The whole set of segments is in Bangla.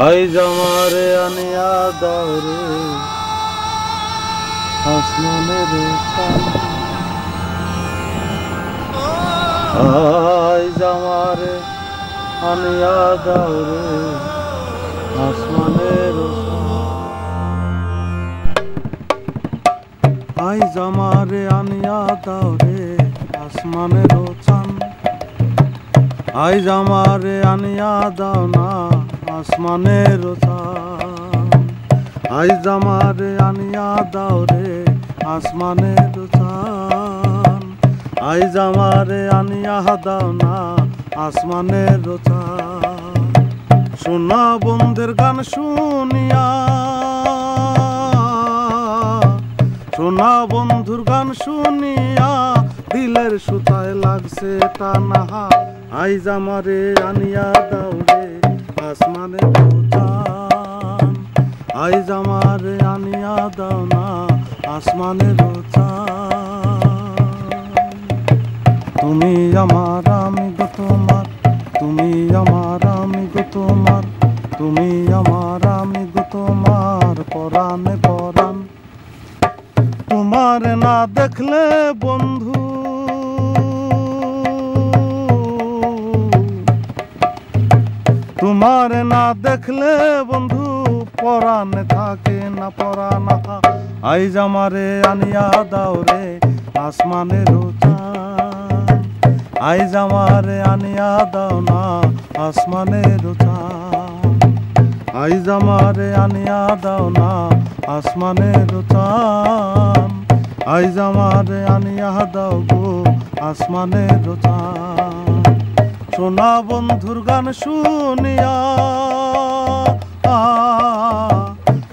আইজ আমারে আনিয়া দাও রে আসমানের চাঁদ, আইজ আমারে আনিয়া দাও রে আসমানের চাঁদ, আইজ আমারে আনিয়া দাও রে আসমানের চাঁদ, আইজ আমারে আনিয়া দাও না আসমানের চাঁদ, আইজ আমারে আনিয়া দাও রে আসমানের চাঁদ, আইজ আমারে আনিয়া দাও না আসমানের চাঁদ। সোনা বন্ধের গান শুনিয়া, সোনা বন্ধুর গান শুনিয়া দিলের সুতায় লাগছে টানা, আইজ আমারে আনিয়া দাও রে আসমানের চাঁদ, আইজ আমারে আনিয়া দাও না আসমানের চাঁদ। তুমি আমার আমি গো তোমার, তুমি আমার আমি গো তোমার, তুমি আমার আমি গো তোমার পরাণে পরাণ। তোমার না দেখলে বন্ধু, তোমার না দেখলে বন্ধু পরাণে থাকে না পরানা, আইজ আমারে আনিয়া দাও রে আসমানের চাঁদ, আইজ আমারে আনিয়া দাও না আসমানের চাঁদ, আইজ আমারে আনিয়া দাও না আসমানের চাঁদ, আইজ আমারে আনিয়া দাও গো আসমানের চাঁদ। সোনা বন্ধুর গান শুনিয়া,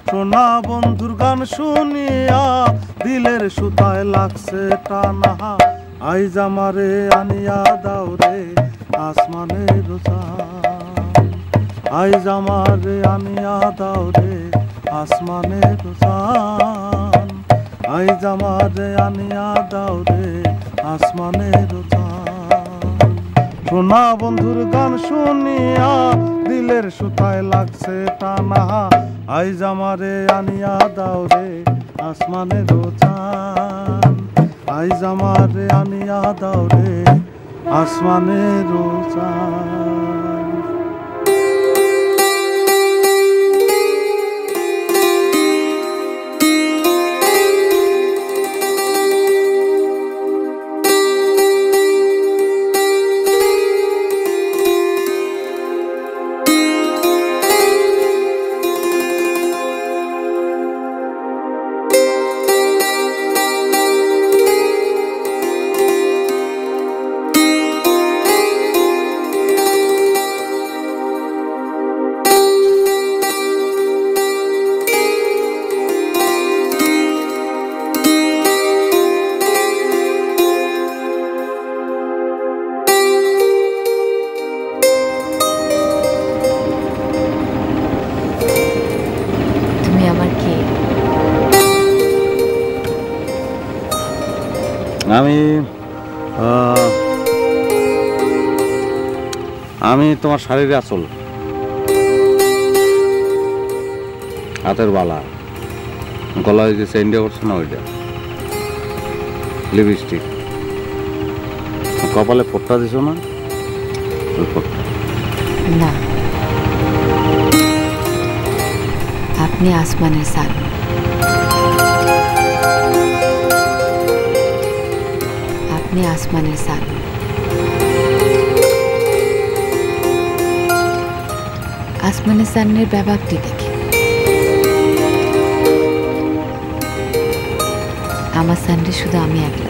সোনা বন্ধুর গান শুনিয়া দিলের সুতায় লাগছে টানা, আইজ আমারে আনিয়া দাও রে আসমানের চাঁদ, আইজ আমারে আনিয়া দাও রে আসমানের চাঁদ, আইজ আমারে আনিয়া দাও রে আসমানের চাঁদ। সোনা বন্ধুর গান শুনিয়া দিলের সুতায় লাগছে টানা, আইজ আমারে আনিয়া দাও রে আসমানের চাঁদ, আইজ আমারে আনিয়া দাও রে আসমানের চাঁদ। আমি তোমার শাড়ির আঁচল, হাতের বালা, গলায় যে চেইনটা করছো না ওইটা, লিপস্টিক, কপালে ফোঁটা দিছো না ওই ফোঁটা। না, আপনি আসমানের চাঁদ, আপনি আসমানের চাঁদ, আসমানের চাঁদের ব্যাপারটি দেখে আমার চাঁদে শুধু আমি একলা।